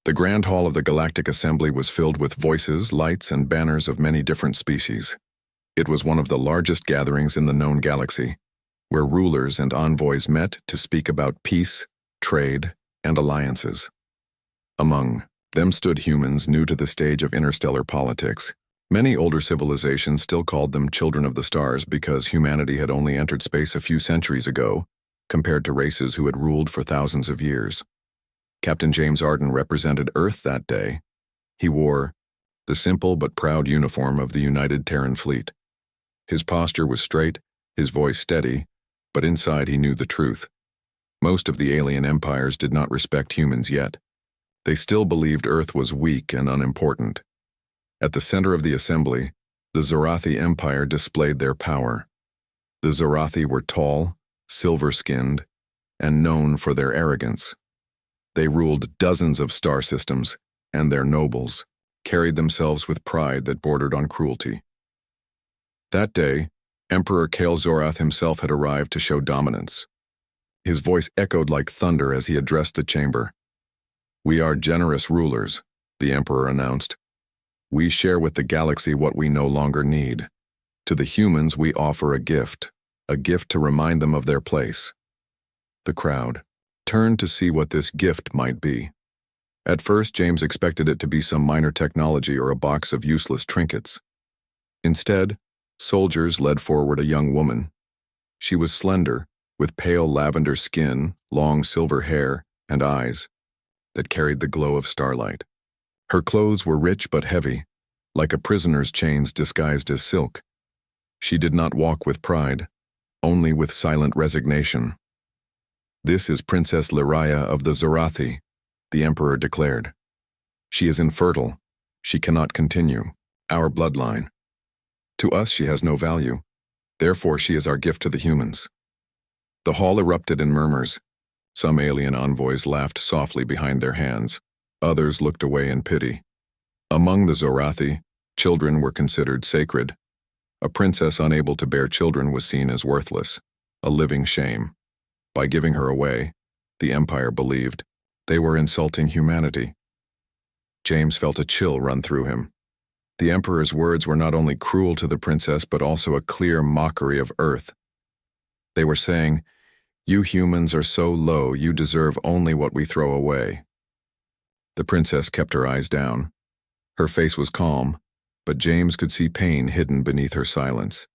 The Grand Hall of the Galactic Assembly was filled with voices, lights, and banners of many different species. It was one of the largest gatherings in the known galaxy, where rulers and envoys met to speak about peace, trade, and alliances. Among them stood humans new to the stage of interstellar politics. Many older civilizations still called them children of the stars because humanity had only entered space a few centuries ago, compared to races who had ruled for thousands of years. Captain James Arden represented Earth that day. He wore the simple but proud uniform of the United Terran Fleet. His posture was straight, his voice steady, but inside he knew the truth. Most of the alien empires did not respect humans yet. They still believed Earth was weak and unimportant. At the center of the assembly, the Zorathi Empire displayed their power. The Zorathi were tall, silver-skinned, and known for their arrogance. They ruled dozens of star systems, and their nobles carried themselves with pride that bordered on cruelty. That day, Emperor Kale Zorath himself had arrived to show dominance. His voice echoed like thunder as he addressed the chamber. "We are generous rulers," the Emperor announced. "We share with the galaxy what we no longer need. To the humans we offer a gift to remind them of their place." The crowd turned to see what this gift might be. At first, James expected it to be some minor technology or a box of useless trinkets. Instead, soldiers led forward a young woman. She was slender, with pale lavender skin, long silver hair, and eyes that carried the glow of starlight. Her clothes were rich but heavy, like a prisoner's chains disguised as silk. She did not walk with pride, only with silent resignation. "This is Princess Lyraya of the Zorathi," the Emperor declared. "She is infertile. She cannot continue our bloodline. To us she has no value. Therefore she is our gift to the humans." The hall erupted in murmurs. Some alien envoys laughed softly behind their hands. Others looked away in pity. Among the Zorathi, children were considered sacred. A princess unable to bear children was seen as worthless, a living shame. By giving her away, the Empire believed, they were insulting humanity. James felt a chill run through him. The Emperor's words were not only cruel to the princess but also a clear mockery of Earth. They were saying, "You humans are so low you deserve only what we throw away." The princess kept her eyes down. Her face was calm, but James could see pain hidden beneath her silence.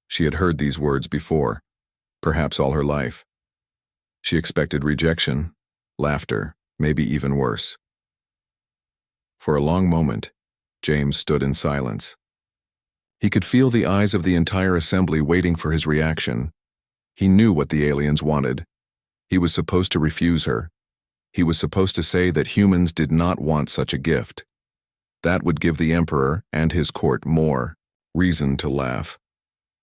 She had heard these words before, perhaps all her life. She expected rejection, laughter, maybe even worse. For a long moment, James stood in silence. He could feel the eyes of the entire assembly waiting for his reaction. He knew what the aliens wanted. He was supposed to refuse her. He was supposed to say that humans did not want such a gift. That would give the Emperor and his court more reason to laugh.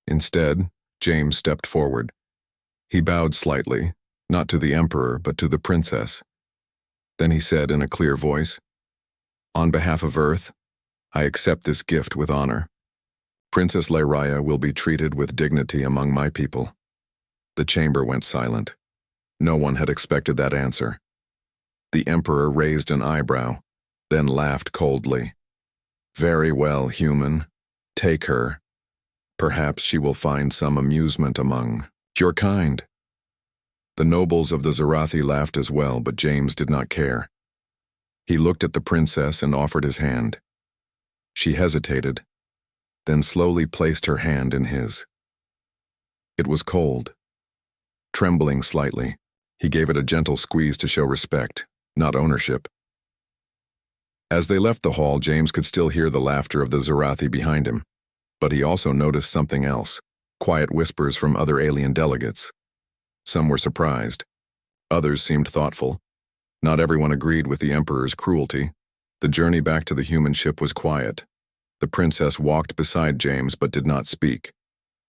Instead, James stepped forward. He bowed slightly, not to the Emperor but to the princess. Then he said in a clear voice, "On behalf of Earth, I accept this gift with honor. Princess Lyraya will be treated with dignity among my people." The chamber went silent. No one had expected that answer. The Emperor raised an eyebrow, then laughed coldly. "Very well, human. Take her. Perhaps she will find some amusement among your kind." The nobles of the Zorathi laughed as well, but James did not care. He looked at the princess and offered his hand. She hesitated, then slowly placed her hand in his. It was cold. Trembling slightly, he gave it a gentle squeeze to show respect, not ownership. As they left the hall, James could still hear the laughter of the Zorathi behind him, but he also noticed something else, quiet whispers from other alien delegates. Some were surprised. Others seemed thoughtful. Not everyone agreed with the Emperor's cruelty. The journey back to the human ship was quiet. The princess walked beside James but did not speak.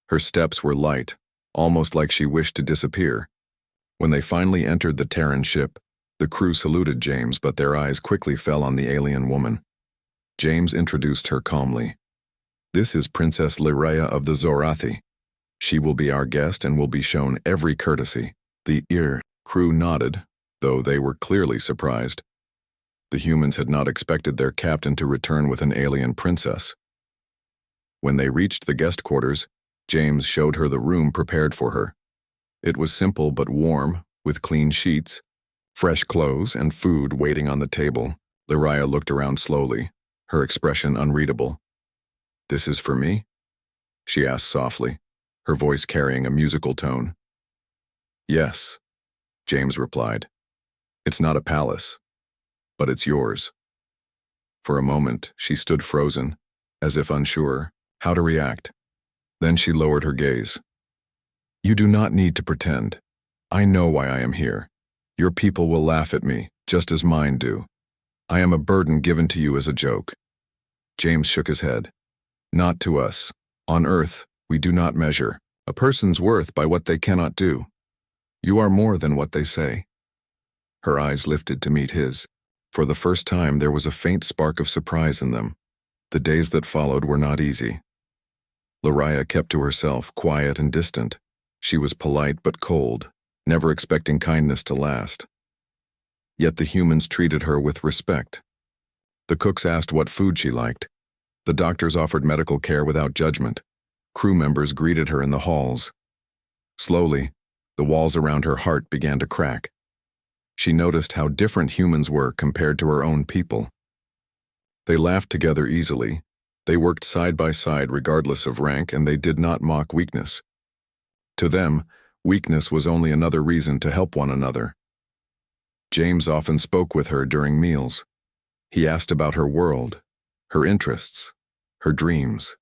Her steps were light, almost like she wished to disappear. When they finally entered the Terran ship, the crew saluted James, but their eyes quickly fell on the alien woman. James introduced her calmly. "This is Princess Lyraya of the Zorathi. She will be our guest and will be shown every courtesy." The crew nodded, though they were clearly surprised. The humans had not expected their captain to return with an alien princess. When they reached the guest quarters, James showed her the room prepared for her. It was simple but warm, with clean sheets, fresh clothes, and food waiting on the table. Lyria looked around slowly, her expression unreadable. "This is for me?" she asked softly, her voice carrying a musical tone. "Yes," James replied. "It's not a palace, but it's yours." For a moment, she stood frozen, as if unsure how to react. Then she lowered her gaze. "You do not need to pretend. I know why I am here. Your people will laugh at me, just as mine do. I am a burden given to you as a joke." James shook his head. "Not to us. On Earth, we do not measure a person's worth by what they cannot do. You are more than what they say." Her eyes lifted to meet his. For the first time, there was a faint spark of surprise in them. The days that followed were not easy. Lyria kept to herself, quiet and distant. She was polite but cold, never expecting kindness to last. Yet the humans treated her with respect. The cooks asked what food she liked. The doctors offered medical care without judgment. Crew members greeted her in the halls. Slowly, the walls around her heart began to crack. She noticed how different humans were compared to her own people. They laughed together easily. They worked side by side regardless of rank, and they did not mock weakness. To them, weakness was only another reason to help one another. James often spoke with her during meals. He asked about her world, her interests, her dreams.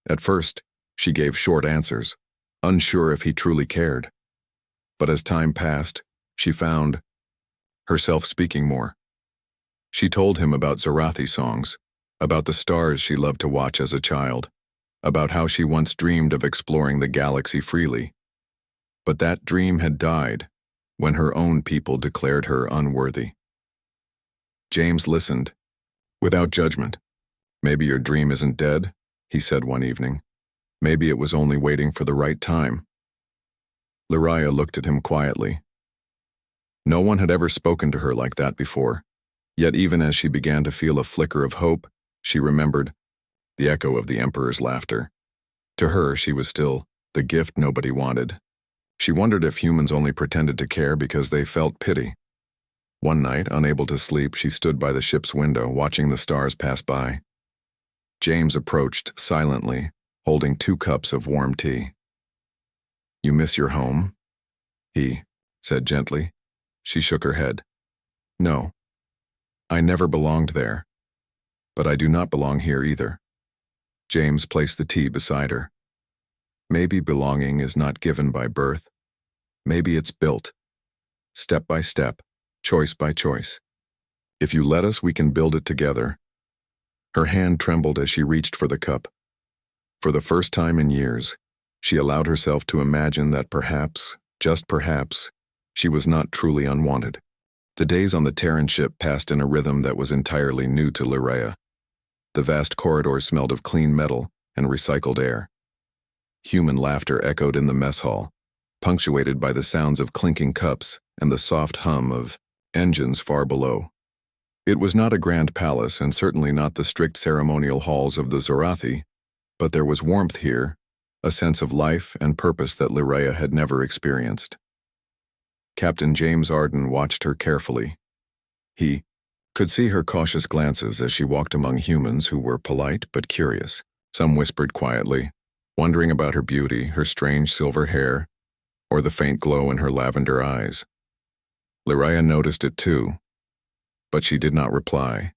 At first, she gave short answers, unsure if he truly cared. But as time passed, she found herself speaking more. She told him about Zorathi songs, about the stars she loved to watch as a child, about how she once dreamed of exploring the galaxy freely. But that dream had died when her own people declared her unworthy. James listened, without judgment. "Maybe your dream isn't dead," he said one evening. "Maybe it was only waiting for the right time." Lyria looked at him quietly. No one had ever spoken to her like that before, yet even as she began to feel a flicker of hope, she remembered the echo of the Emperor's laughter. To her, she was still the gift nobody wanted. She wondered if humans only pretended to care because they felt pity. One night, unable to sleep, she stood by the ship's window, watching the stars pass by. James approached silently, holding 2 cups of warm tea. "You miss your home?" he said gently. She shook her head. "No. I never belonged there. But I do not belong here either." James placed the tea beside her. "Maybe belonging is not given by birth. Maybe it's built. Step by step, choice by choice. If you let us, we can build it together." Her hand trembled as she reached for the cup. For the first time in years, she allowed herself to imagine that perhaps, just perhaps, she was not truly unwanted. The days on the Terran ship passed in a rhythm that was entirely new to Lyria. The vast corridors smelled of clean metal and recycled air. Human laughter echoed in the mess hall, punctuated by the sounds of clinking cups and the soft hum of engines far below. It was not a grand palace, and certainly not the strict ceremonial halls of the Zorathi, but there was warmth here, a sense of life and purpose that Lyria had never experienced. Captain James Arden watched her carefully. He could see her cautious glances as she walked among humans who were polite but curious. Some whispered quietly, wondering about her beauty, her strange silver hair, or the faint glow in her lavender eyes. Lyria noticed it too, but she did not reply.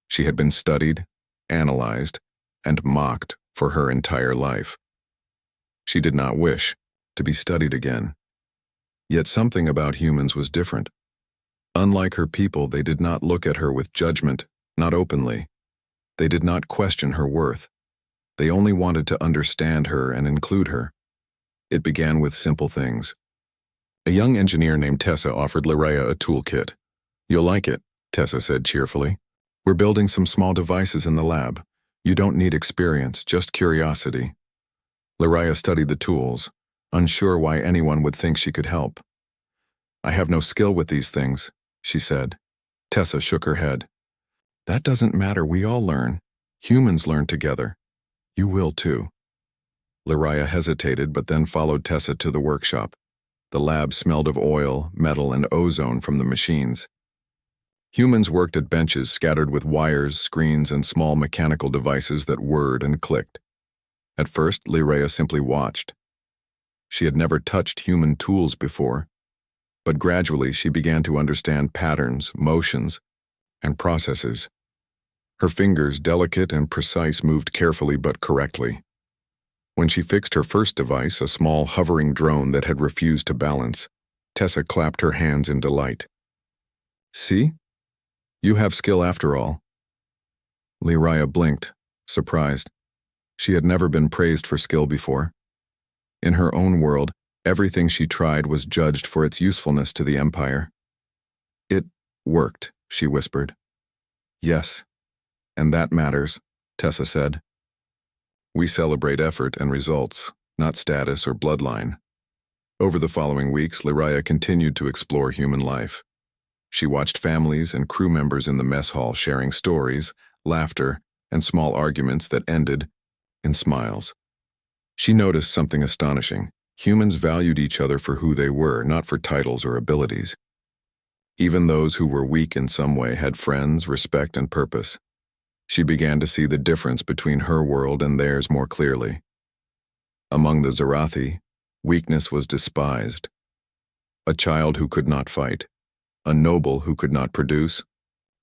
She had been studied, analyzed, and mocked for her entire life. She did not wish to be studied again. Yet something about humans was different. Unlike her people, they did not look at her with judgment, not openly. They did not question her worth. They only wanted to understand her and include her. It began with simple things. A young engineer named Tessa offered Lyria a toolkit. "You'll like it," Tessa said cheerfully. "We're building some small devices in the lab. You don't need experience, just curiosity." Lyria studied the tools, unsure why anyone would think she could help. "I have no skill with these things," she said. Tessa shook her head. That doesn't matter, we all learn. Humans learn together. You will too. Lyria hesitated but then followed Tessa to the workshop. The lab smelled of oil, metal, and ozone from the machines. Humans worked at benches scattered with wires, screens, and small mechanical devices that whirred and clicked. At first, Lyria simply watched. She had never touched human tools before, but gradually she began to understand patterns, motions, and processes. Her fingers, delicate and precise, moved carefully but correctly. When she fixed her first device, a small hovering drone that had refused to balance, Tessa clapped her hands in delight. See? You have skill after all. Lyria blinked, surprised. She had never been praised for skill before. In her own world, everything she tried was judged for its usefulness to the Empire. It worked, she whispered. Yes, and that matters, Tessa said. We celebrate effort and results, not status or bloodline. Over the following weeks, Lyria continued to explore human life. She watched families and crew members in the mess hall sharing stories, laughter, and small arguments that ended in smiles. She noticed something astonishing. Humans valued each other for who they were, not for titles or abilities. Even those who were weak in some way had friends, respect, and purpose. She began to see the difference between her world and theirs more clearly. Among the Zarathi, weakness was despised. A child who could not fight, a noble who could not produce,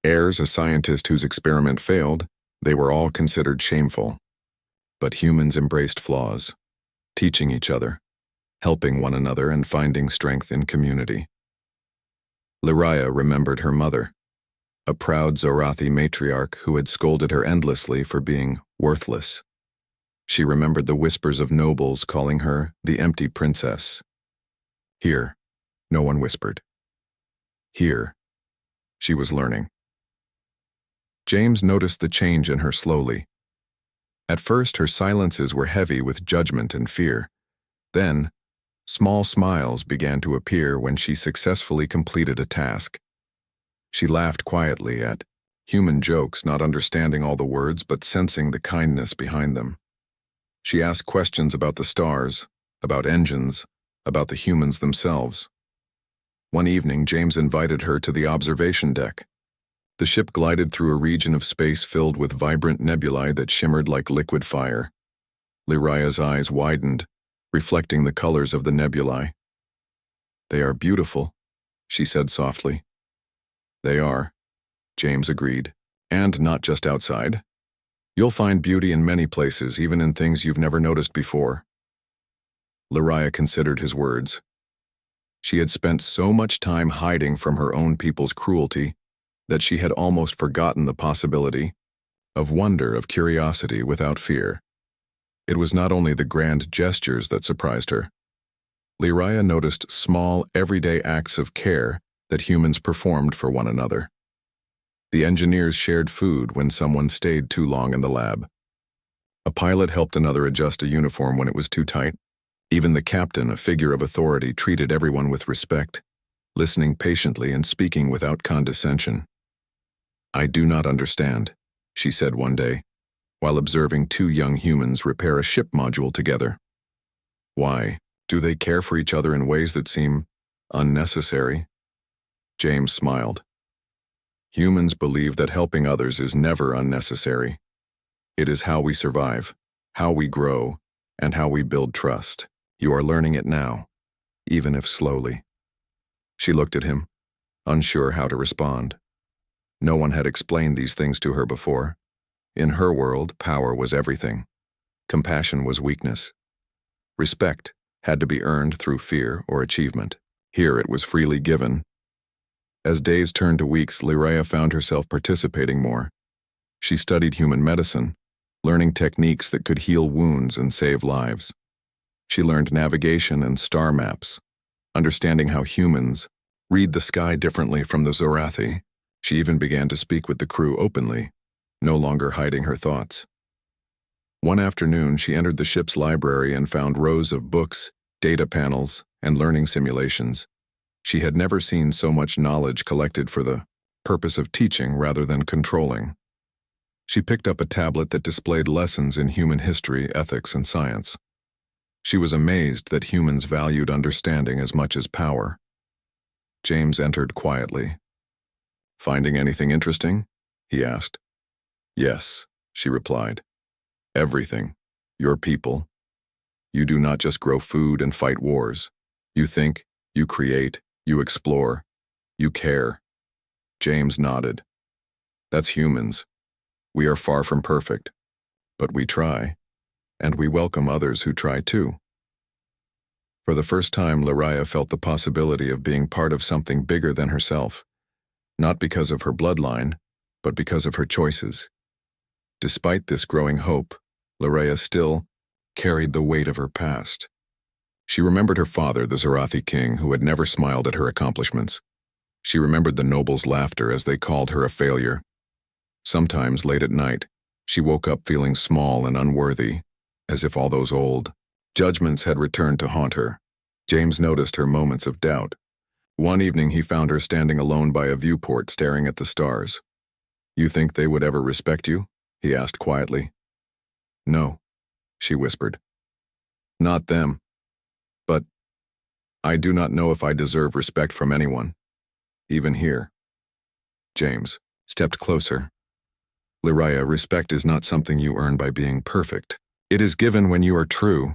heirs a scientist whose experiment failed, they were all considered shameful. But humans embraced flaws, teaching each other, helping one another, and finding strength in community. Lyria remembered her mother, a proud Zarathi matriarch who had scolded her endlessly for being worthless. She remembered the whispers of nobles calling her the empty princess. Here, no one whispered. Here, she was learning. James noticed the change in her slowly. At first, her silences were heavy with judgment and fear. Then, small smiles began to appear when she successfully completed a task. She laughed quietly at human jokes, not understanding all the words but sensing the kindness behind them. She asked questions about the stars, about engines, about the humans themselves. One evening, James invited her to the observation deck. The ship glided through a region of space filled with vibrant nebulae that shimmered like liquid fire. Lyria's eyes widened, reflecting the colors of the nebulae. They are beautiful, she said softly. They are, James agreed, and not just outside. You'll find beauty in many places, even in things you've never noticed before. Lyria considered his words. She had spent so much time hiding from her own people's cruelty that she had almost forgotten the possibility of wonder, of curiosity without fear. It was not only the grand gestures that surprised her. Lyria noticed small, everyday acts of care that humans performed for one another. The engineers shared food when someone stayed too long in the lab. A pilot helped another adjust a uniform when it was too tight. Even the captain, a figure of authority, treated everyone with respect, listening patiently and speaking without condescension. I do not understand, she said one day, while observing two young humans repair a ship module together. Why do they care for each other in ways that seem unnecessary? James smiled. Humans believe that helping others is never unnecessary. It is how we survive, how we grow, and how we build trust. You are learning it now, even if slowly. She looked at him, unsure how to respond. No one had explained these things to her before. In her world, power was everything. Compassion was weakness. Respect had to be earned through fear or achievement. Here it was freely given. As days turned to weeks, Lyria found herself participating more. She studied human medicine, learning techniques that could heal wounds and save lives. She learned navigation and star maps, understanding how humans read the sky differently from the Zarathi. She even began to speak with the crew openly, no longer hiding her thoughts. One afternoon, she entered the ship's library and found rows of books, data panels, and learning simulations. She had never seen so much knowledge collected for the purpose of teaching rather than controlling. She picked up a tablet that displayed lessons in human history, ethics, and science. She was amazed that humans valued understanding as much as power. James entered quietly. "Finding anything interesting?" he asked. "Yes," she replied. "Everything. Your people. You do not just grow food and fight wars. You think, you create, you explore, you care." James nodded. "That's humans. We are far from perfect, but we try, and we welcome others who try too." For the first time, Lariah felt the possibility of being part of something bigger than herself, not because of her bloodline, but because of her choices. Despite this growing hope, Lariah still carried the weight of her past. She remembered her father, the Zarathi king, who had never smiled at her accomplishments. She remembered the nobles' laughter as they called her a failure. Sometimes, late at night, she woke up feeling small and unworthy, as if all those old judgments had returned to haunt her. James noticed her moments of doubt. One evening he found her standing alone by a viewport staring at the stars. "You think they would ever respect you?" he asked quietly. "No," she whispered. "Not them. But I do not know if I deserve respect from anyone, even here." James stepped closer. "Lariah, respect is not something you earn by being perfect. It is given when you are true,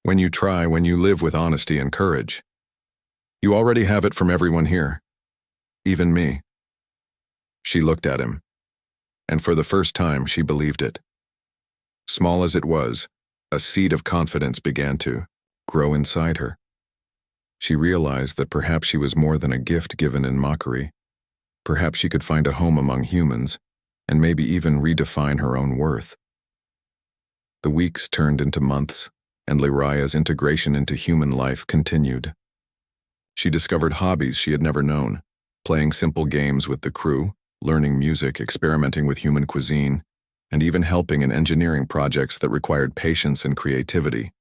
when you try, when you live with honesty and courage. You already have it from everyone here, even me." She looked at him, and for the first time she believed it. Small as it was, a seed of confidence began to grow inside her. She realized that perhaps she was more than a gift given in mockery. Perhaps she could find a home among humans, and maybe even redefine her own worth. The weeks turned into months, and Lariah's integration into human life continued. She discovered hobbies she had never known, playing simple games with the crew, learning music, experimenting with human cuisine, and even helping in engineering projects that required patience and creativity.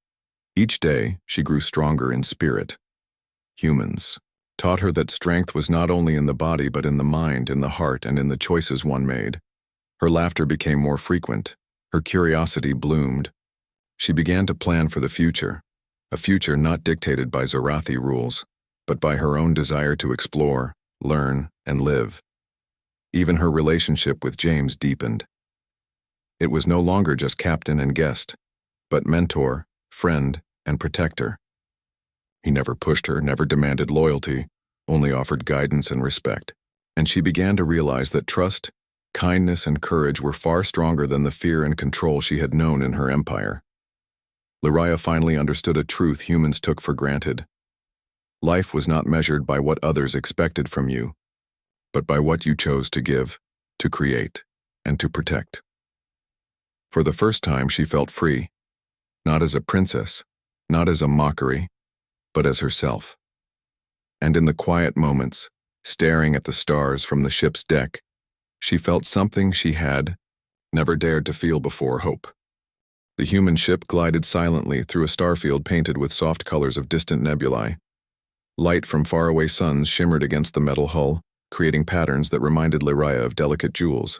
Each day, she grew stronger in spirit. Humans taught her that strength was not only in the body but in the mind, in the heart, and in the choices one made. Her laughter became more frequent. Her curiosity bloomed. She began to plan for the future, a future not dictated by Zarathi rules, but by her own desire to explore, learn, and live. Even her relationship with James deepened. It was no longer just captain and guest, but mentor, friend, and protector. He never pushed her, never demanded loyalty, only offered guidance and respect. And she began to realize that trust, kindness, and courage were far stronger than the fear and control she had known in her empire. Lariah finally understood a truth humans took for granted. Life was not measured by what others expected from you, but by what you chose to give, to create, and to protect. For the first time, she felt free, not as a princess, not as a mockery, but as herself. And in the quiet moments, staring at the stars from the ship's deck, she felt something she had never dared to feel before: hope. The human ship glided silently through a starfield painted with soft colors of distant nebulae. Light from faraway suns shimmered against the metal hull, creating patterns that reminded Lariah of delicate jewels.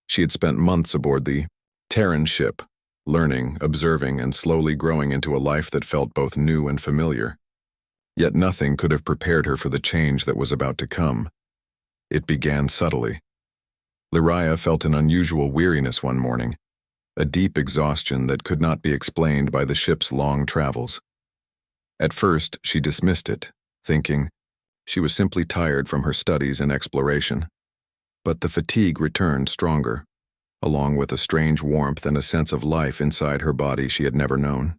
She had spent months aboard the Terran ship, learning, observing, and slowly growing into a life that felt both new and familiar. Yet nothing could have prepared her for the change that was about to come. It began subtly. Lariah felt an unusual weariness one morning, a deep exhaustion that could not be explained by the ship's long travels. At first, she dismissed it, thinking she was simply tired from her studies and exploration. But the fatigue returned stronger, along with a strange warmth and a sense of life inside her body she had never known.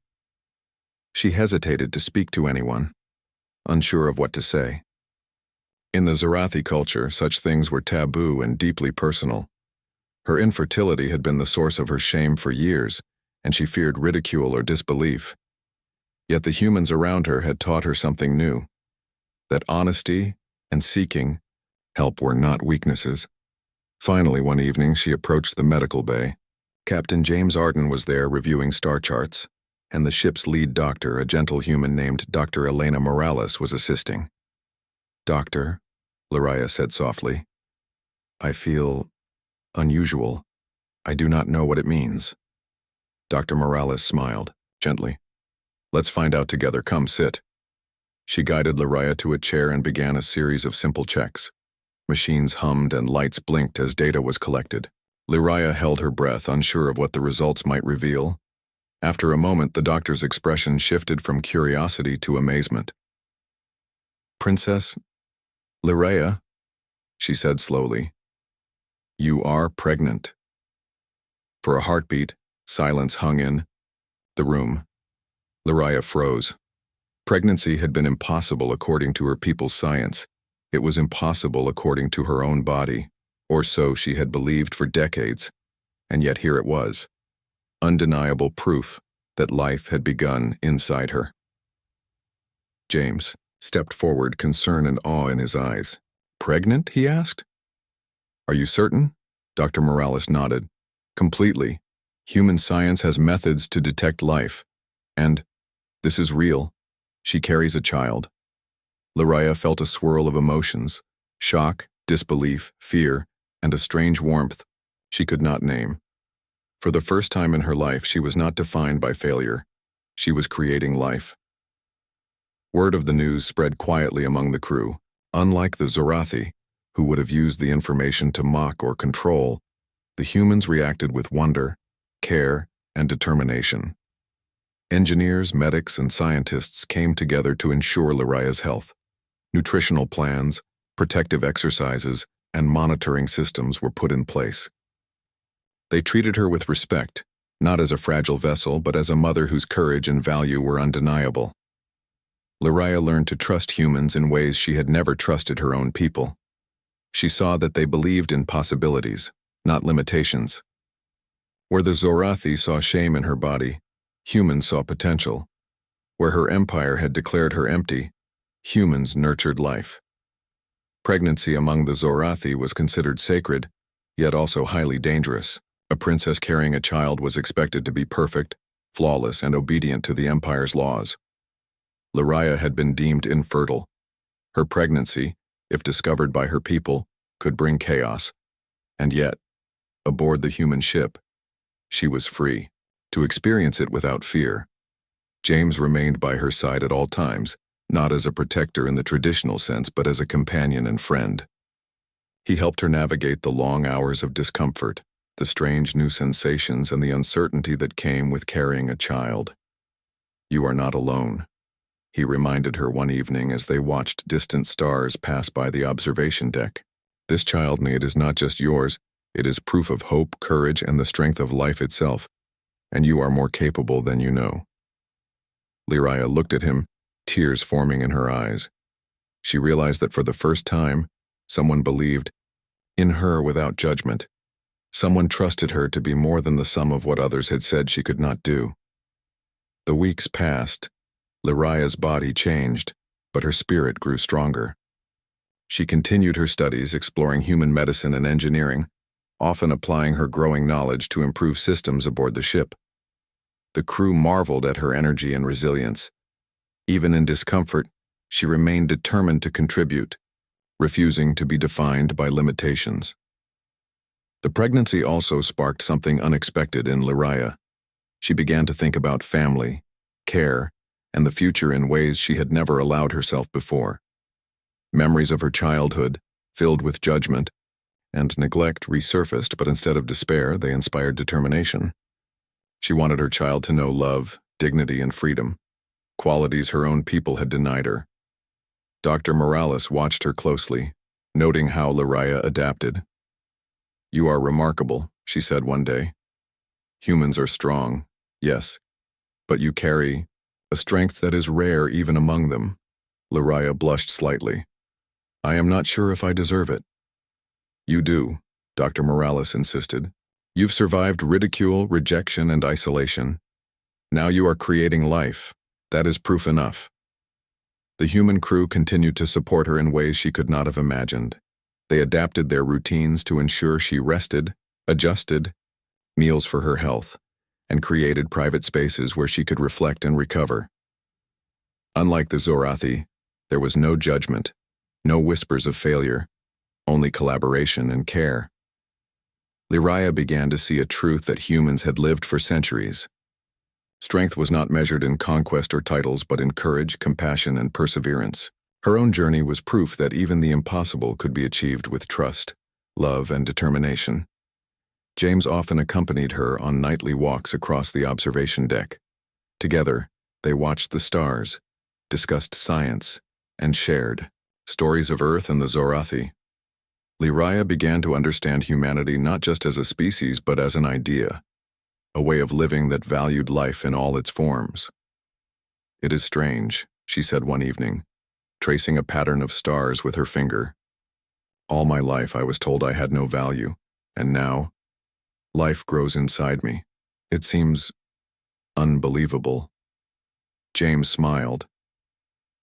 She hesitated to speak to anyone, unsure of what to say. In the Zarathi culture, such things were taboo and deeply personal. Her infertility had been the source of her shame for years, and she feared ridicule or disbelief. Yet the humans around her had taught her something new: that honesty and seeking help were not weaknesses. Finally, one evening, she approached the medical bay. Captain James Arden was there reviewing star charts, and the ship's lead doctor, a gentle human named Dr. Elena Morales, was assisting. "Doctor," Lariah said softly, I feel unusual. I do not know what it means. Dr. Morales smiled, gently. Let's find out together. Come, sit. She guided Lariah to a chair and began a series of simple checks. Machines hummed and lights blinked as data was collected. Lariah held her breath, unsure of what the results might reveal. After a moment, the doctor's expression shifted from curiosity to amazement. Princess Lariah, she said slowly, you are pregnant. For a heartbeat, silence hung in the room. Lariah froze. Pregnancy had been impossible according to her people's science. It was impossible according to her own body, or so she had believed for decades. And yet here it was. Undeniable proof that life had begun inside her. James stepped forward, concern and awe in his eyes. Pregnant? He asked. Are you certain? Dr. Morales nodded. Completely. Human science has methods to detect life. And this is real. She carries a child. Lariah felt a swirl of emotions, shock, disbelief, fear, and a strange warmth she could not name. For the first time in her life, she was not defined by failure. She was creating life. Word of the news spread quietly among the crew. Unlike the Zorathi, who would have used the information to mock or control, the humans reacted with wonder, care, and determination. Engineers, medics, and scientists came together to ensure Lariah's health. Nutritional plans, protective exercises, and monitoring systems were put in place. They treated her with respect, not as a fragile vessel, but as a mother whose courage and value were undeniable. Lariah learned to trust humans in ways she had never trusted her own people. She saw that they believed in possibilities, not limitations. Where the Zorathi saw shame in her body, humans saw potential. Where her empire had declared her empty, humans nurtured life. Pregnancy among the Zorathi was considered sacred, yet also highly dangerous. A princess carrying a child was expected to be perfect, flawless, and obedient to the empire's laws. Lariah had been deemed infertile. Her pregnancy, if discovered by her people, could bring chaos. And yet, aboard the human ship, she was free to experience it without fear. James remained by her side at all times, not as a protector in the traditional sense, but as a companion and friend. He helped her navigate the long hours of discomfort, the strange new sensations, and the uncertainty that came with carrying a child. You are not alone, he reminded her one evening as they watched distant stars pass by the observation deck. This child, it is not just yours, it is proof of hope, courage, and the strength of life itself, and you are more capable than you know. Lariah looked at him, tears forming in her eyes. She realized that for the first time, someone believed in her without judgment. Someone trusted her to be more than the sum of what others had said she could not do. The weeks passed. Lariah's body changed, but her spirit grew stronger. She continued her studies, exploring human medicine and engineering, often applying her growing knowledge to improve systems aboard the ship. The crew marveled at her energy and resilience. Even in discomfort, she remained determined to contribute, refusing to be defined by limitations. The pregnancy also sparked something unexpected in Lariah. She began to think about family, care, and the future in ways she had never allowed herself before. Memories of her childhood, filled with judgment and neglect, resurfaced, but instead of despair, they inspired determination. She wanted her child to know love, dignity, and freedom, qualities her own people had denied her. Dr. Morales watched her closely, noting how Lariah adapted. You are remarkable, she said one day. Humans are strong, yes, but you carry a strength that is rare even among them. Lariah blushed slightly. I am not sure if I deserve it. You do, Dr. Morales insisted. You've survived ridicule, rejection, and isolation. Now you are creating life. That is proof enough. The human crew continued to support her in ways she could not have imagined. They adapted their routines to ensure she rested, adjusted, meals for her health, and created private spaces where she could reflect and recover. Unlike the Zorathi, there was no judgment, no whispers of failure, only collaboration and care. Lyraya began to see a truth that humans had lived for centuries. Strength was not measured in conquest or titles, but in courage, compassion, and perseverance. Her own journey was proof that even the impossible could be achieved with trust, love, and determination. James often accompanied her on nightly walks across the observation deck. Together, they watched the stars, discussed science, and shared stories of Earth and the Zorathi. Lyraya began to understand humanity not just as a species but as an idea, a way of living that valued life in all its forms. "It is strange," she said one evening, tracing a pattern of stars with her finger. "All my life I was told I had no value, and now, life grows inside me. It seems unbelievable." James smiled.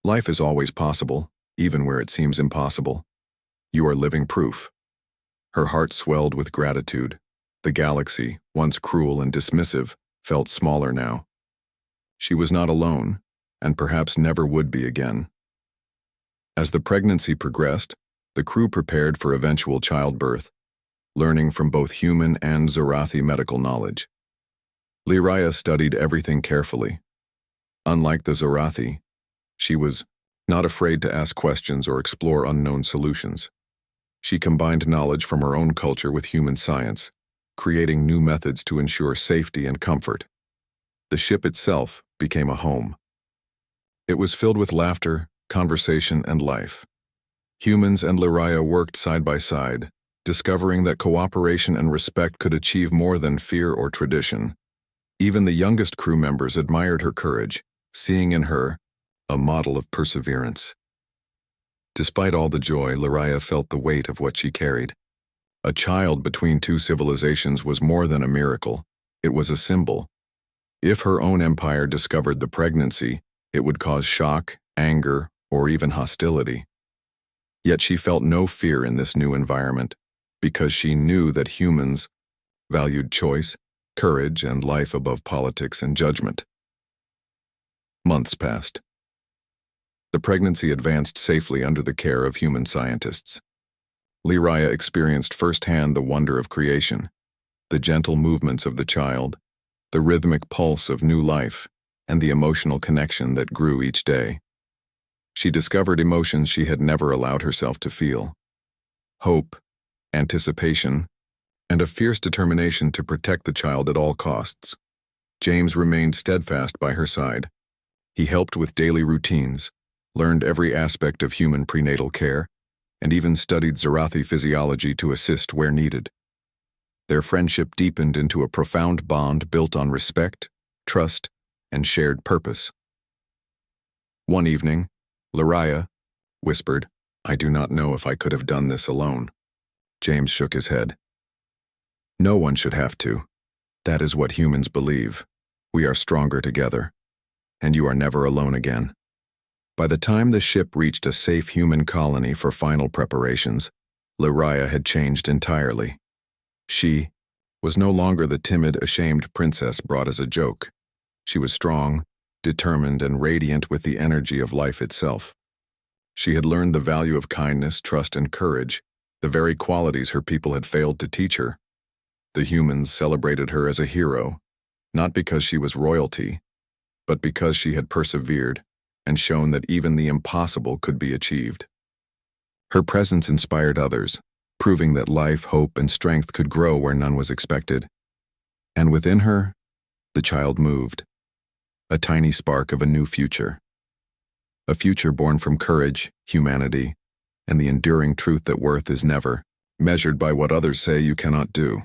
"Life is always possible, even where it seems impossible. You are living proof." Her heart swelled with gratitude. The galaxy, once cruel and dismissive, felt smaller now. She was not alone, and perhaps never would be again. As the pregnancy progressed, the crew prepared for eventual childbirth, learning from both human and Zorathi medical knowledge. Lyraya studied everything carefully. Unlike the Zorathi, she was not afraid to ask questions or explore unknown solutions. She combined knowledge from her own culture with human science, creating new methods to ensure safety and comfort. The ship itself became a home. It was filled with laughter, conversation, and life. Humans and Lyraya worked side by side, discovering that cooperation and respect could achieve more than fear or tradition. Even the youngest crew members admired her courage, seeing in her a model of perseverance. Despite all the joy, Lyraya felt the weight of what she carried. A child between two civilizations was more than a miracle. It was a symbol. If her own empire discovered the pregnancy, it would cause shock, anger, or even hostility. Yet she felt no fear in this new environment, because she knew that humans valued choice, courage, and life above politics and judgment. Months passed. The pregnancy advanced safely under the care of human scientists. Lyraya experienced firsthand the wonder of creation, the gentle movements of the child, the rhythmic pulse of new life, and the emotional connection that grew each day. She discovered emotions she had never allowed herself to feel: hope, anticipation, and a fierce determination to protect the child at all costs. James remained steadfast by her side. He helped with daily routines, learned every aspect of human prenatal care, and even studied Zorathi physiology to assist where needed. Their friendship deepened into a profound bond built on respect, trust, and shared purpose. One evening, Lyraya whispered, "I do not know if I could have done this alone." James shook his head. "No one should have to. That is what humans believe. We are stronger together, and you are never alone again." By the time the ship reached a safe human colony for final preparations, Lyraya had changed entirely. She was no longer the timid, ashamed princess brought as a joke. She was strong, determined, and radiant with the energy of life itself. She had learned the value of kindness, trust, and courage, the very qualities her people had failed to teach her. The humans celebrated her as a hero, not because she was royalty, but because she had persevered and shown that even the impossible could be achieved. Her presence inspired others, proving that life, hope, and strength could grow where none was expected. And within her, the child moved, a tiny spark of a new future. A future born from courage, humanity, and the enduring truth that worth is never measured by what others say you cannot do.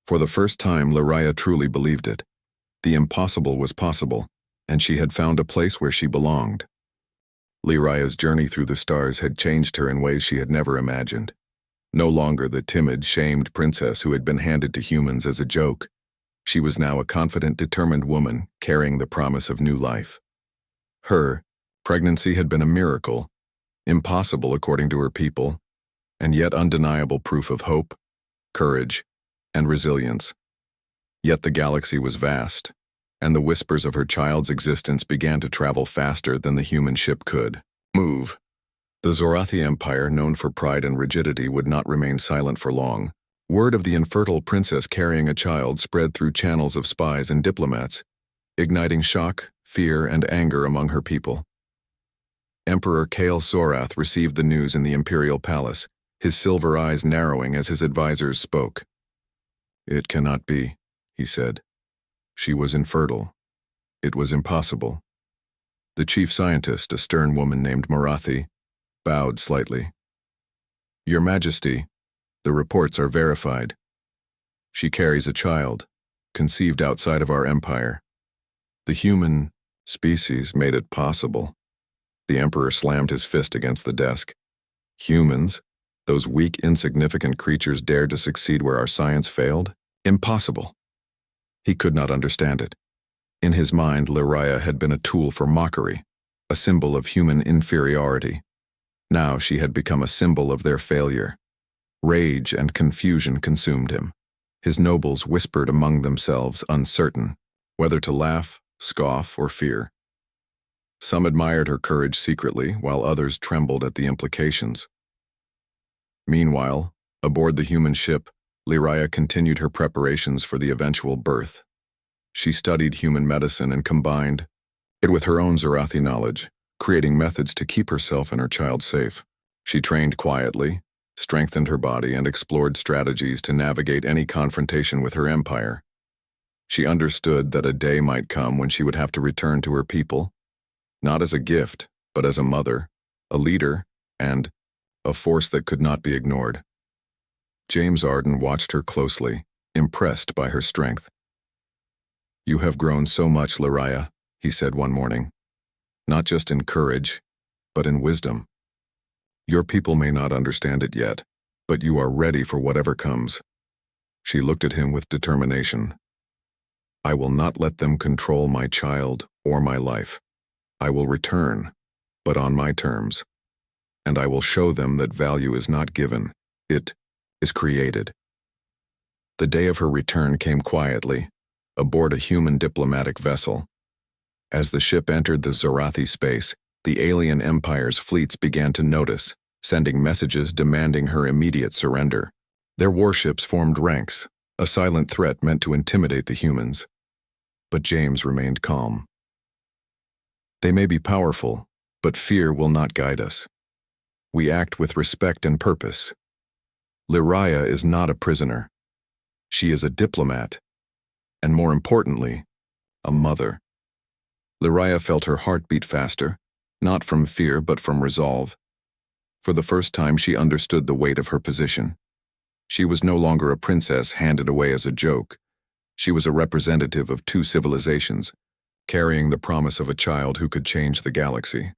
For the first time, Lyraya truly believed it. The impossible was possible, and she had found a place where she belonged. Lyraya's journey through the stars had changed her in ways she had never imagined. No longer the timid, shamed princess who had been handed to humans as a joke. She was now a confident, determined woman carrying the promise of new life. Her pregnancy had been a miracle, impossible according to her people, and yet undeniable proof of hope, courage, and resilience. Yet the galaxy was vast, and the whispers of her child's existence began to travel faster than the human ship could move. The Zorathi Empire, known for pride and rigidity, would not remain silent for long. Word of the infertile princess carrying a child spread through channels of spies and diplomats, igniting shock, fear, and anger among her people. Emperor Kale Zorath received the news in the imperial palace, his silver eyes narrowing as his advisors spoke. "It cannot be," he said. "She was infertile. It was impossible." The chief scientist, a stern woman named Morathi, bowed slightly. "Your Majesty, the reports are verified. She carries a child, conceived outside of our empire. The human species made it possible." The Emperor slammed his fist against the desk. "Humans? Those weak, insignificant creatures dared to succeed where our science failed? Impossible." He could not understand it. In his mind, Lyraya had been a tool for mockery, a symbol of human inferiority. Now she had become a symbol of their failure. Rage and confusion consumed him. His nobles whispered among themselves, uncertain, whether to laugh, scoff, or fear. Some admired her courage secretly, while others trembled at the implications. Meanwhile, aboard the human ship, Lyraya continued her preparations for the eventual birth. She studied human medicine and combined it with her own Zorathi knowledge, creating methods to keep herself and her child safe. She trained quietly, strengthened her body, and explored strategies to navigate any confrontation with her empire. She understood that a day might come when she would have to return to her people, not as a gift, but as a mother, a leader, and a force that could not be ignored. James Arden watched her closely, impressed by her strength. "You have grown so much, Lyraya," he said one morning. "Not just in courage, but in wisdom. Your people may not understand it yet, but you are ready for whatever comes." She looked at him with determination. "I will not let them control my child or my life. I will return, but on my terms. And I will show them that value is not given, it is created." The day of her return came quietly, aboard a human diplomatic vessel. As the ship entered the Zorathi space, the alien empire's fleets began to notice, sending messages demanding her immediate surrender. Their warships formed ranks, a silent threat meant to intimidate the humans. But James remained calm. "They may be powerful, but fear will not guide us. We act with respect and purpose. Lyraya is not a prisoner. She is a diplomat, and more importantly, a mother." Lyraya felt her heart beat faster, not from fear but from resolve. For the first time she understood the weight of her position. She was no longer a princess handed away as a joke. She was a representative of two civilizations, carrying the promise of a child who could change the galaxy.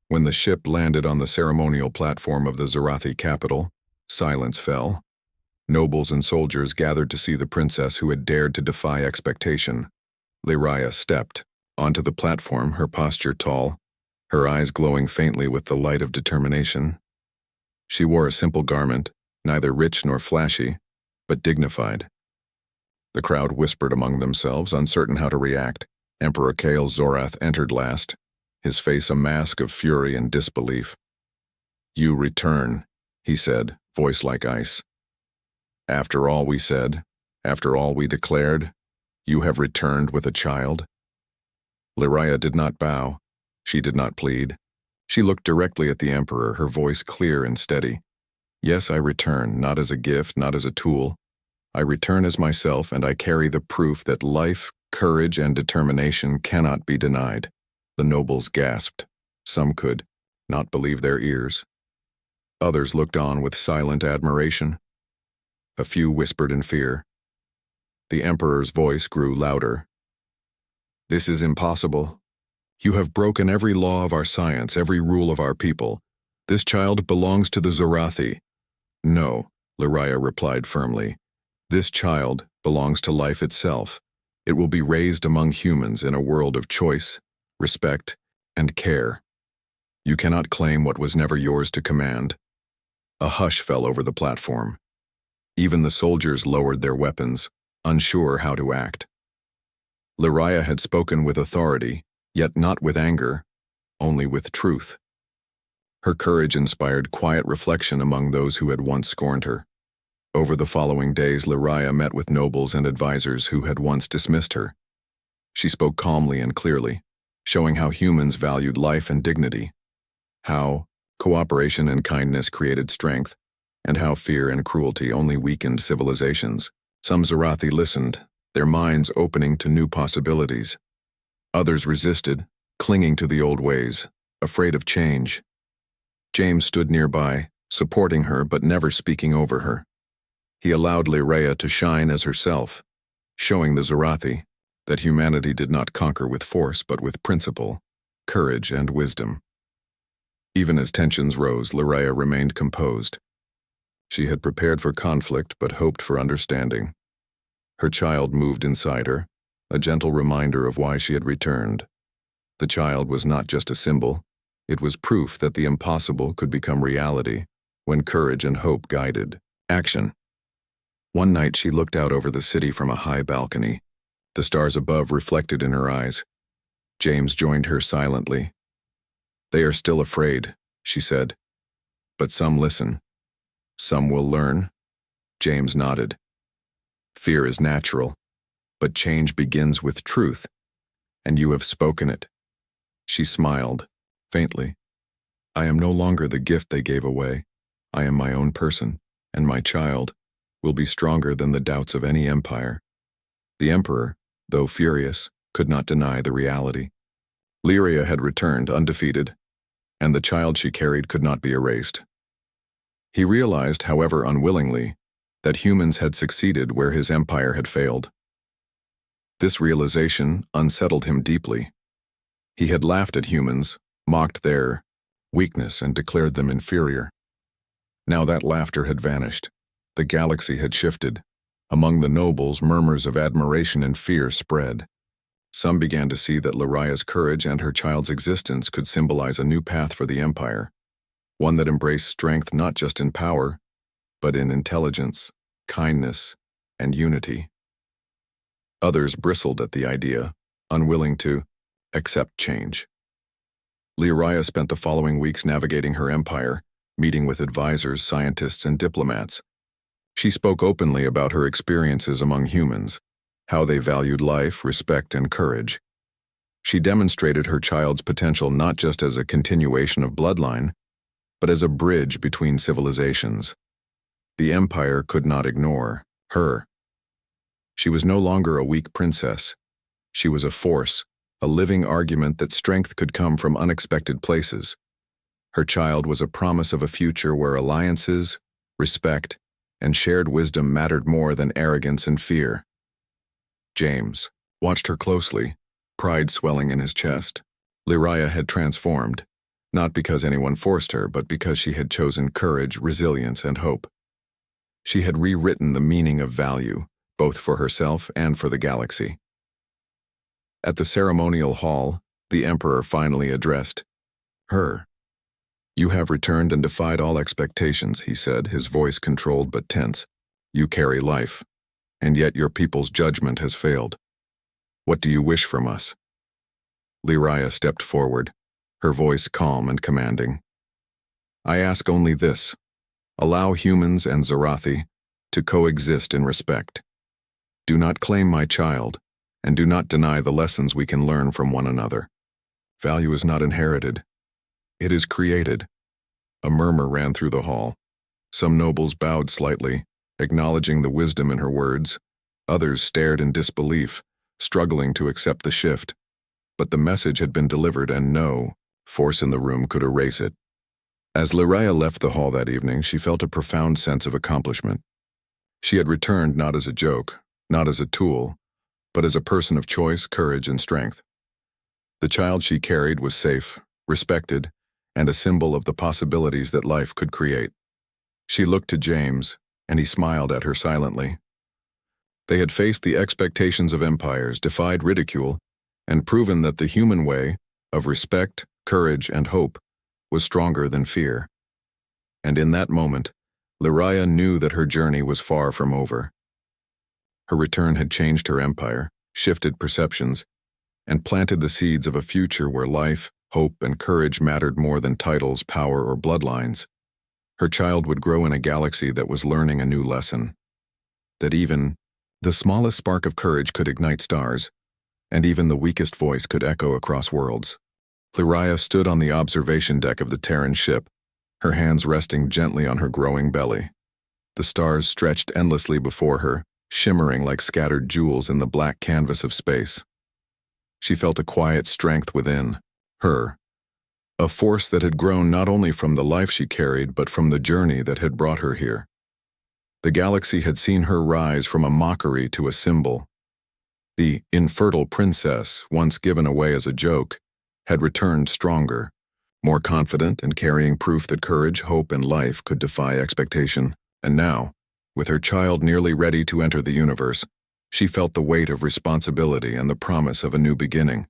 When the ship landed on the ceremonial platform of the Zorathi capital, silence fell. Nobles and soldiers gathered to see the princess who had dared to defy expectation. Lyraya stepped onto the platform, her posture tall, her eyes glowing faintly with the light of determination. She wore a simple garment, neither rich nor flashy, but dignified. The crowd whispered among themselves, uncertain how to react. Emperor Kale Zorath entered last, his face a mask of fury and disbelief. "You return," he said, voice like ice. "After all we said, after all we declared, you have returned with a child?" Lyraya did not bow. She did not plead. She looked directly at the Emperor, her voice clear and steady. "Yes, I return, not as a gift, not as a tool. I return as myself, and I carry the proof that life, courage, and determination cannot be denied." The nobles gasped. Some could not believe their ears. Others looked on with silent admiration. A few whispered in fear. The Emperor's voice grew louder. "This is impossible. You have broken every law of our science, every rule of our people. This child belongs to the Zorathi." "No," Lyraya replied firmly. "This child belongs to life itself. It will be raised among humans in a world of choice, respect, and care. You cannot claim what was never yours to command." A hush fell over the platform. Even the soldiers lowered their weapons, unsure how to act. Lyraya had spoken with authority, yet not with anger, only with truth. Her courage inspired quiet reflection among those who had once scorned her. Over the following days, Lyria met with nobles and advisors who had once dismissed her. She spoke calmly and clearly, showing how humans valued life and dignity, how cooperation and kindness created strength, and how fear and cruelty only weakened civilizations. Some Zarathi listened, their minds opening to new possibilities. Others resisted, clinging to the old ways, afraid of change. James stood nearby, supporting her but never speaking over her. He allowed Lyria to shine as herself, showing the Zarathi that humanity did not conquer with force but with principle, courage, and wisdom. Even as tensions rose, Lyria remained composed. She had prepared for conflict but hoped for understanding. Her child moved inside her, a gentle reminder of why she had returned. The child was not just a symbol, it was proof that the impossible could become reality when courage and hope guided action. One night she looked out over the city from a high balcony, the stars above reflected in her eyes. James joined her silently. "They are still afraid," she said, "but some listen. Some will learn." James nodded. "Fear is natural, but change begins with truth, and you have spoken it." She smiled, faintly. "I am no longer the gift they gave away. I am my own person, and my child will be stronger than the doubts of any empire." The Emperor, though furious, could not deny the reality. Lyria had returned undefeated, and the child she carried could not be erased. He realized, however unwillingly, that humans had succeeded where his empire had failed. This realization unsettled him deeply. He had laughed at humans, mocked their weakness, and declared them inferior. Now that laughter had vanished. The galaxy had shifted. Among the nobles, murmurs of admiration and fear spread. Some began to see that Lyria's courage and her child's existence could symbolize a new path for the Empire, one that embraced strength not just in power, but in intelligence, kindness, and unity. Others bristled at the idea, unwilling to accept change. Lyria spent the following weeks navigating her empire, meeting with advisors, scientists, and diplomats. She spoke openly about her experiences among humans, how they valued life, respect, and courage. She demonstrated her child's potential not just as a continuation of bloodline, but as a bridge between civilizations. The Empire could not ignore her. She was no longer a weak princess. She was a force, a living argument that strength could come from unexpected places. Her child was a promise of a future where alliances, respect, and shared wisdom mattered more than arrogance and fear. James watched her closely, pride swelling in his chest. Lyria had transformed, not because anyone forced her, but because she had chosen courage, resilience, and hope. She had rewritten the meaning of value, both for herself and for the galaxy. At the ceremonial hall, the Emperor finally addressed her. "You have returned and defied all expectations," he said, his voice controlled but tense. "You carry life, and yet your people's judgment has failed. What do you wish from us?" Lyria stepped forward, her voice calm and commanding. "I ask only this. Allow humans and Zarathi to coexist in respect. Do not claim my child, and do not deny the lessons we can learn from one another. Value is not inherited. It is created." A murmur ran through the hall. Some nobles bowed slightly, acknowledging the wisdom in her words. Others stared in disbelief, struggling to accept the shift. But the message had been delivered, and no force in the room could erase it. As Lyria left the hall that evening, she felt a profound sense of accomplishment. She had returned not as a joke, not as a tool, but as a person of choice, courage, and strength. The child she carried was safe, respected, and a symbol of the possibilities that life could create. She looked to James, and he smiled at her silently. They had faced the expectations of empires, defied ridicule, and proven that the human way of respect, courage, and hope was stronger than fear. And in that moment, Lyria knew that her journey was far from over. Her return had changed her empire, shifted perceptions, and planted the seeds of a future where life, hope, and courage mattered more than titles, power, or bloodlines. Her child would grow in a galaxy that was learning a new lesson. That even the smallest spark of courage could ignite stars, and even the weakest voice could echo across worlds. Lyria stood on the observation deck of the Terran ship, her hands resting gently on her growing belly. The stars stretched endlessly before her, shimmering like scattered jewels in the black canvas of space. She felt a quiet strength within her, a force that had grown not only from the life she carried but from the journey that had brought her here. The galaxy had seen her rise from a mockery to a symbol. The infertile princess, once given away as a joke, had returned stronger, more confident and carrying proof that courage, hope, and life could defy expectation. And now, with her child nearly ready to enter the universe, she felt the weight of responsibility and the promise of a new beginning.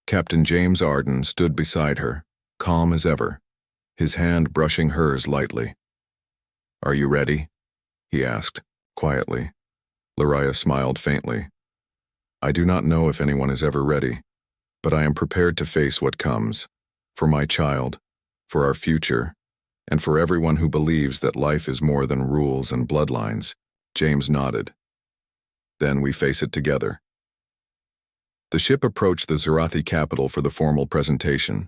Captain James Arden stood beside her, calm as ever, his hand brushing hers lightly. "Are you ready?" he asked, quietly. Lyria smiled faintly. "I do not know if anyone is ever ready, but I am prepared to face what comes, for my child, for our future, and for everyone who believes that life is more than rules and bloodlines." James nodded. "Then we face it together." The ship approached the Zarathi capital for the formal presentation.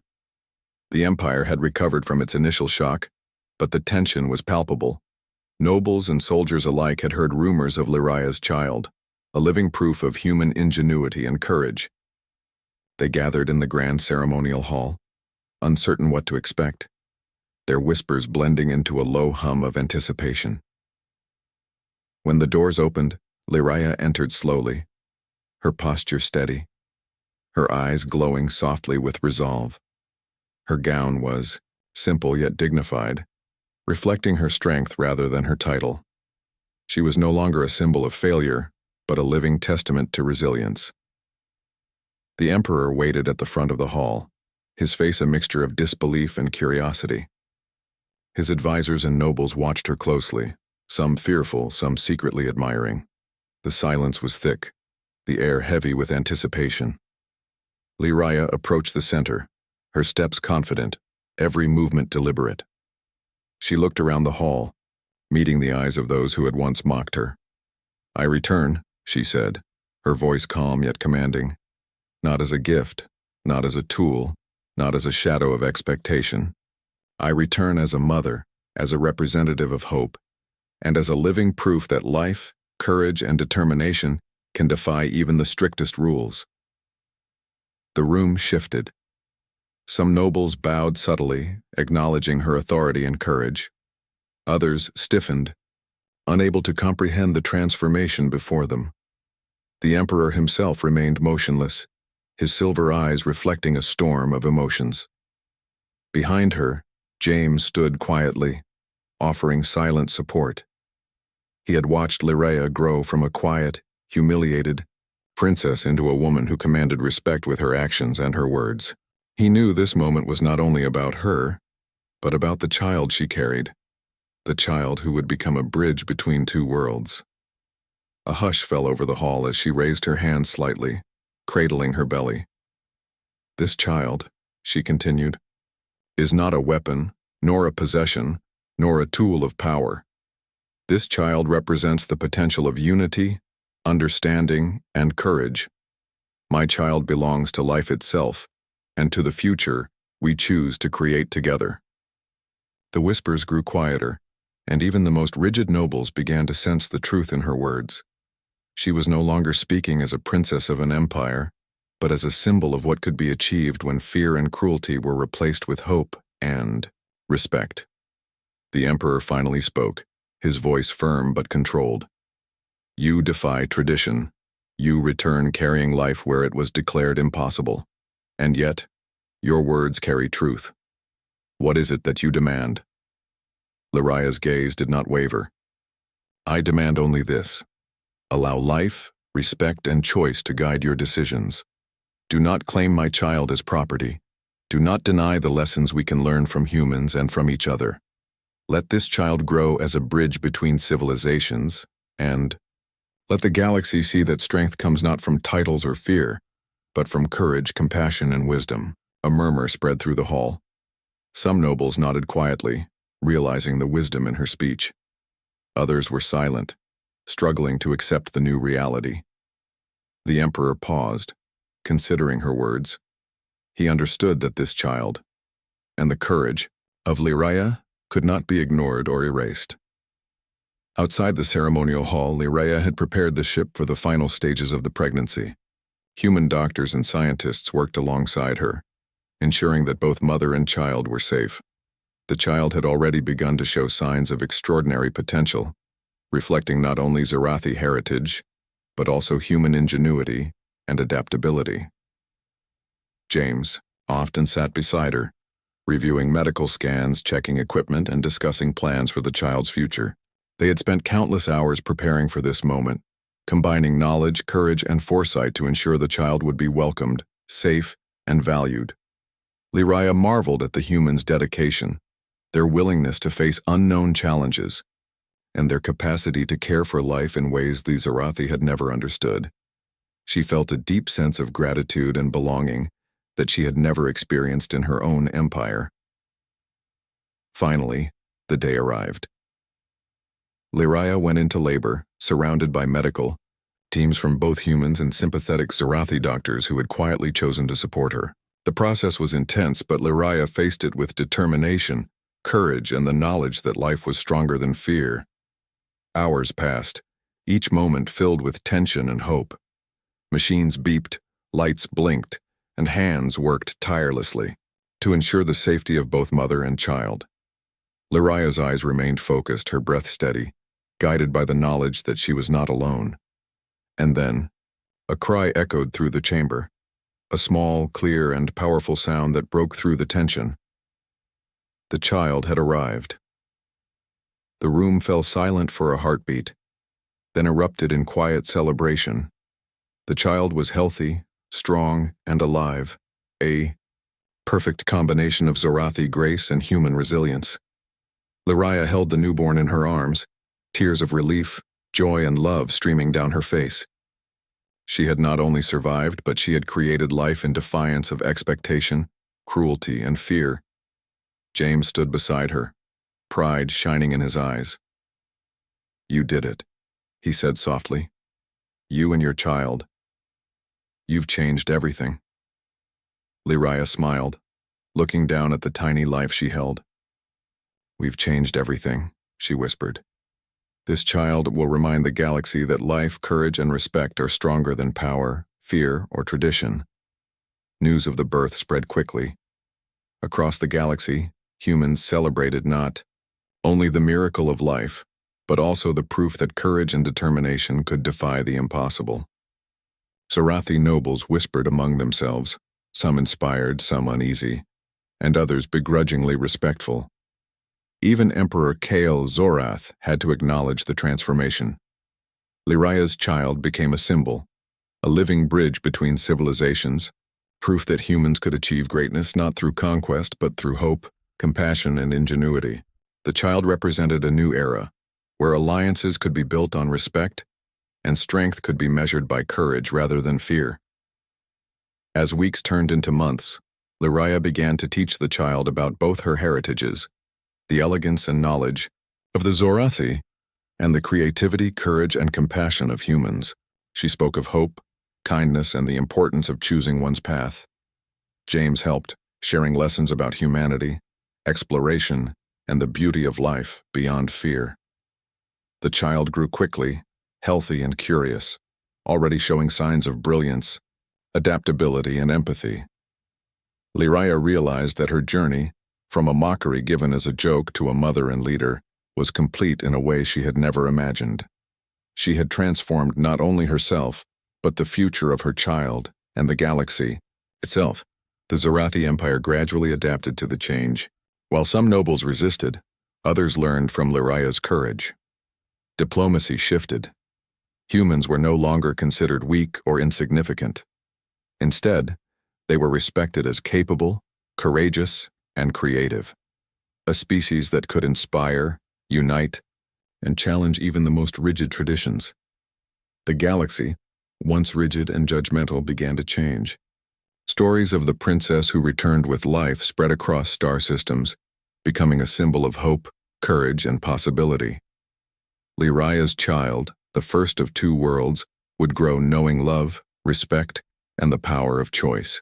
The Empire had recovered from its initial shock, but the tension was palpable. Nobles and soldiers alike had heard rumors of Lyria's child, a living proof of human ingenuity and courage. They gathered in the grand ceremonial hall, uncertain what to expect, their whispers blending into a low hum of anticipation. When the doors opened, Lyria entered slowly, her posture steady, her eyes glowing softly with resolve. Her gown was simple yet dignified, reflecting her strength rather than her title. She was no longer a symbol of failure, but a living testament to resilience. The Emperor waited at the front of the hall, his face a mixture of disbelief and curiosity. His advisors and nobles watched her closely, some fearful, some secretly admiring. The silence was thick, the air heavy with anticipation. Lyria approached the center, her steps confident, every movement deliberate. She looked around the hall, meeting the eyes of those who had once mocked her. "I return," she said, her voice calm yet commanding. "Not as a gift, not as a tool, not as a shadow of expectation. I return as a mother, as a representative of hope, and as a living proof that life, courage, and determination can defy even the strictest rules." The room shifted. Some nobles bowed subtly, acknowledging her authority and courage. Others stiffened, unable to comprehend the transformation before them. The Emperor himself remained motionless, his silver eyes reflecting a storm of emotions. Behind her, James stood quietly, offering silent support. He had watched Lyria grow from a quiet, humiliated princess into a woman who commanded respect with her actions and her words. He knew this moment was not only about her, but about the child she carried, the child who would become a bridge between two worlds. A hush fell over the hall as she raised her hand slightly, cradling her belly. "This child," she continued, "is not a weapon, nor a possession, nor a tool of power. This child represents the potential of unity, understanding, and courage. My child belongs to life itself, and to the future we choose to create together." The whispers grew quieter, and even the most rigid nobles began to sense the truth in her words. She was no longer speaking as a princess of an empire, but as a symbol of what could be achieved when fear and cruelty were replaced with hope and respect. The Emperor finally spoke, his voice firm but controlled. "You defy tradition. You return carrying life where it was declared impossible. And yet, your words carry truth. What is it that you demand?" Lyria's gaze did not waver. "I demand only this. Allow life, respect, and choice to guide your decisions. Do not claim my child as property. Do not deny the lessons we can learn from humans and from each other. Let this child grow as a bridge between civilizations, and let the galaxy see that strength comes not from titles or fear, but from courage, compassion, and wisdom." A murmur spread through the hall. Some nobles nodded quietly, realizing the wisdom in her speech. Others were silent, struggling to accept the new reality. The emperor paused, considering her words. He understood that this child, and the courage, of Lyraya could not be ignored or erased. Outside the ceremonial hall, Lyraya had prepared the ship for the final stages of the pregnancy. Human doctors and scientists worked alongside her, ensuring that both mother and child were safe. The child had already begun to show signs of extraordinary potential, reflecting not only Zorathi heritage, but also human ingenuity and adaptability. James often sat beside her, reviewing medical scans, checking equipment, and discussing plans for the child's future. They had spent countless hours preparing for this moment, combining knowledge, courage, and foresight to ensure the child would be welcomed, safe, and valued. Lyraya marveled at the humans' dedication, their willingness to face unknown challenges, and their capacity to care for life in ways the Zorathi had never understood. She felt a deep sense of gratitude and belonging that she had never experienced in her own empire. Finally, the day arrived. Lyraya went into labor, surrounded by medical teams from both humans and sympathetic Zorathi doctors who had quietly chosen to support her. The process was intense, but Lyraya faced it with determination, courage, and the knowledge that life was stronger than fear. Hours passed, each moment filled with tension and hope. Machines beeped, lights blinked, and hands worked tirelessly to ensure the safety of both mother and child. Lyraya's eyes remained focused, her breath steady, guided by the knowledge that she was not alone. And then, a cry echoed through the chamber, a small, clear, and powerful sound that broke through the tension. The child had arrived. The room fell silent for a heartbeat, then erupted in quiet celebration. The child was healthy, strong, and alive, a perfect combination of Zorathi grace and human resilience. Lyraya held the newborn in her arms, tears of relief, joy, and love streaming down her face. She had not only survived, but she had created life in defiance of expectation, cruelty, and fear. James stood beside her, pride shining in his eyes. "You did it," he said softly. "You and your child. You've changed everything." Lyraya smiled, looking down at the tiny life she held. "We've changed everything," she whispered. "This child will remind the galaxy that life, courage, and respect are stronger than power, fear, or tradition." News of the birth spread quickly. Across the galaxy, humans celebrated not only the miracle of life, but also the proof that courage and determination could defy the impossible. Zorathi nobles whispered among themselves, some inspired, some uneasy, and others begrudgingly respectful. Even Emperor Kael Zorath had to acknowledge the transformation. Lyraya's child became a symbol, a living bridge between civilizations, proof that humans could achieve greatness not through conquest but through hope, compassion, and ingenuity. The child represented a new era, where alliances could be built on respect, and strength could be measured by courage rather than fear. As weeks turned into months, Lyraya began to teach the child about both her heritages, the elegance and knowledge of the Zorathi, and the creativity, courage, and compassion of humans. She spoke of hope, kindness, and the importance of choosing one's path. James helped, sharing lessons about humanity, exploration, and the beauty of life beyond fear. The child grew quickly, healthy and curious, already showing signs of brilliance, adaptability, and empathy. Lyraya realized that her journey, from a mockery given as a joke to a mother and leader, was complete in a way she had never imagined. She had transformed not only herself, but the future of her child and the galaxy itself. The Zorathi Empire gradually adapted to the change. While some nobles resisted, others learned from Lyraya's courage. Diplomacy shifted. Humans were no longer considered weak or insignificant. Instead, they were respected as capable, courageous, and creative, a species that could inspire, unite, and challenge even the most rigid traditions. The galaxy, once rigid and judgmental, began to change. Stories of the princess who returned with life spread across star systems, becoming a symbol of hope, courage, and possibility. Lyraya's child, the first of two worlds, would grow knowing love, respect, and the power of choice.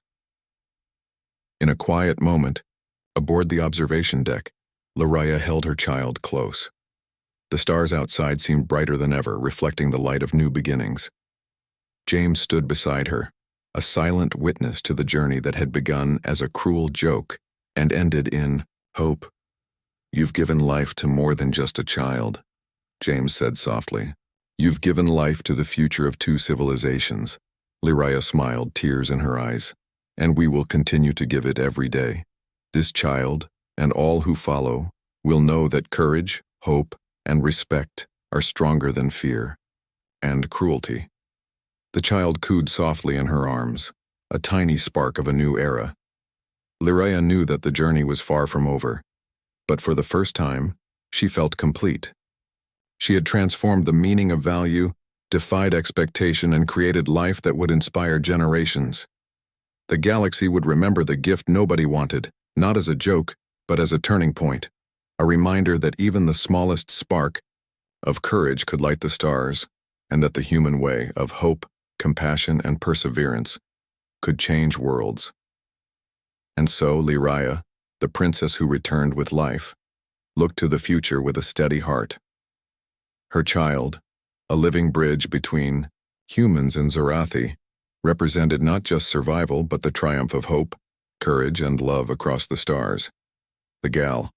In a quiet moment, aboard the observation deck, Lyraya held her child close. The stars outside seemed brighter than ever, reflecting the light of new beginnings. James stood beside her, a silent witness to the journey that had begun as a cruel joke and ended in hope. "You've given life to more than just a child," James said softly. "You've given life to the future of two civilizations." Lyraya smiled, tears in her eyes. "And we will continue to give it every day. This child, and all who follow, will know that courage, hope, and respect are stronger than fear and cruelty." The child cooed softly in her arms, a tiny spark of a new era. Lyraya knew that the journey was far from over, but for the first time, she felt complete. She had transformed the meaning of value, defied expectation, and created life that would inspire generations. The galaxy would remember the gift nobody wanted, not as a joke, but as a turning point, a reminder that even the smallest spark of courage could light the stars, and that the human way of hope, compassion, and perseverance could change worlds. And so Lyraya, the princess who returned with life, looked to the future with a steady heart. Her child, a living bridge between humans and Zarathi, represented not just survival but the triumph of hope, courage, and love across the stars. The gal,